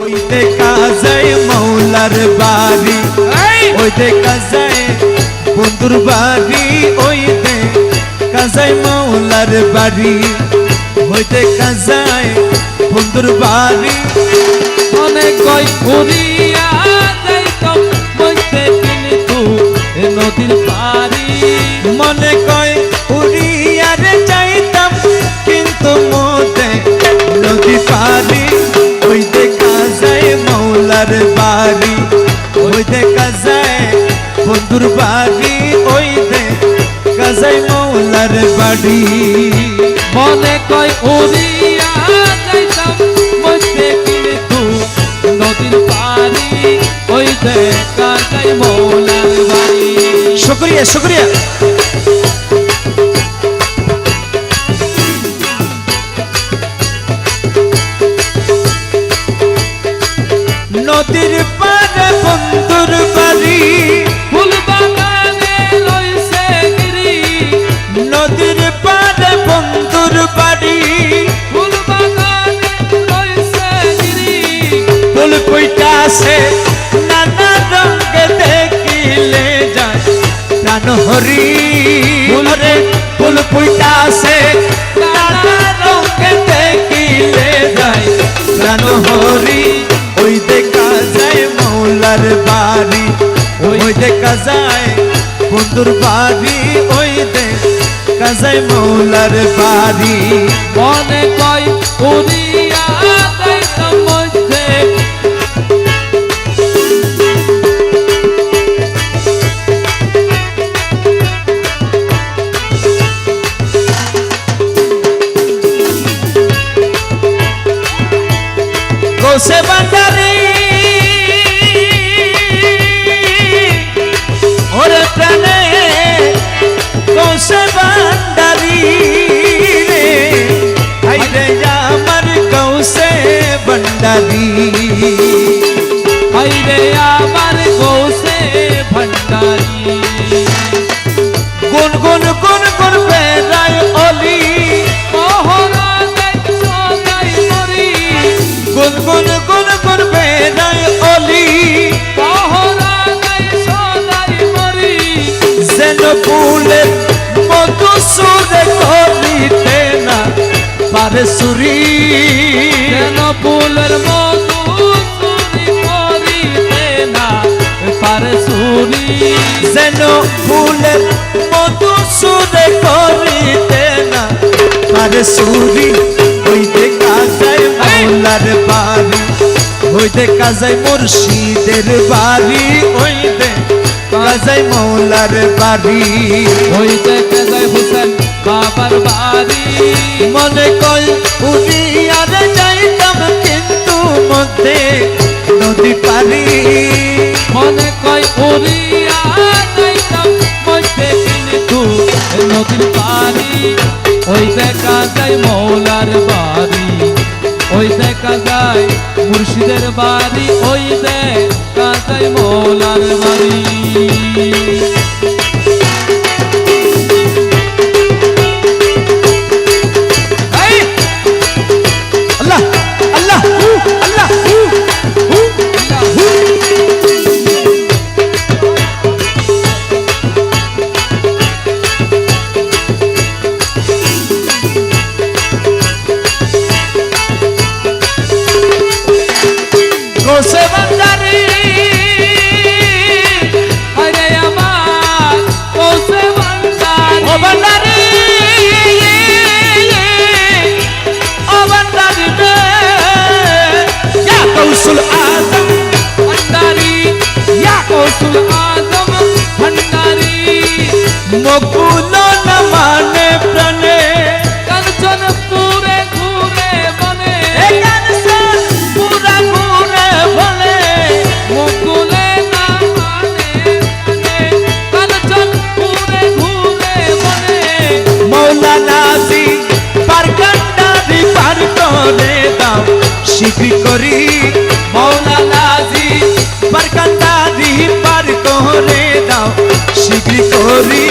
ওই দেখা যায় মৌলার বাড়ি, ওই দেখা যায় বন্ধুর বাড়ি, ওই দেখা যায় মৌলার বাড়ি, ওই দেখা যায় বন্ধুর বাড়ি। অনেক কই উড়িয়া যাইতাম মইতে কিন্তু নদীর পারি, মনে কয় উড়িয়া রে যাইতাম কিন্তু মোতে নদী পারি। ওই দেখা যায় মৌলার বাড়ি, ওই দেখা যায় বন্ধুর বাড়ি, ওই দেখা যায় মৌলার বাড়ি। মনে কই উড়িয়া যাইতাম মইতে কিন্তু নদীর পারি, ওই দেখা যায় মৌলার বাড়ি। শুকরিয়া শুকরিয়া। নদীর পারে বন্ধুর বাড়ি, ফুল বাগানে লইছে গিরি, নদীর পারে বন্ধুর বাড়ি, ফুল বাগানে লইছে গিরি। ফুল ফুইটাছে নানা রঙে দেখিলে যায় প্রাণ হরি। রে ফুল ফুইটাছে নানা রঙে দেখিলে যায় প্রাণ হরি। ওই দেখা যায় মৌলার বাড়ি, ওই দেখা যায় বন্ধুর বাড়ি, ওই দেখা যায় মৌলার বাড়ি। মনে কই উড়িয়া যাইতাম মধ্যে গোসে বান্দারি ওরে প্রাণে গোসে বান্দারি রে, হাইরে আমার গৌসে বান্দারি, হাইরে আমার গৌসে ভান্ডারি। গুন গুন গুন গুন বেড়ায় অলি, মহরা দেখছো যাই মরি, গুন গুন গুন গুন বেড়ায় অলি, মহরা দেখছো যাই মরি। যেন ফুলের মতো সুরে করিতে না পারে সুরি, যেন ফুলের মধু চুরি করিতে না পারে চুরি। যেন ফুলের মতো সুরে করিতে না পারে সুরি। ওই দেখা যায় মৌলার বাড়ি, ওই দেখা যায় মুর্শিদের বাড়ি, ওই দেখা যায় মৌলার বাড়ি। ওই দেখে যায় হুসেন বাবার বাড়ি। মনে কয় উড়িয়া রে যাইতাম কিন্তু মধ্যে নদী পারি, মনে কয় উড়িয়া যাইতাম মধ্যে কিন্তু নদীর পারি। ওই দেখা যায় মৌলার বাড়ি, ওই দেখা যায় মুর্শিদের বাড়ি, ওই দেখা যায় মৌলার বাড়ি। আল্লাহ আল্লাহ আল্লাহ। গোসে বান্দারি আরে আমার গৌসে ভান্ডারি, ও বান্দারি, ও বান্দারি রে, ইয়া গৌসুল আজম ভান্ডারি, ইয়া গৌসুল আজম ভান্ডারি। মকুল না মানে প্রাণে, কাঞ্চন পুরে ঘুরে বনে, এ কানসন পুরা ঘুরে বলে, মুকুলে না মানে প্রাণে, কাঞ্চন পুরে ঘুরে বনে। মৌলানাজি পারকান্ডারি পার করে দাও শিখি করি, মৌলানাজি পারকান্ডারি পার করে দাও শিখি করি।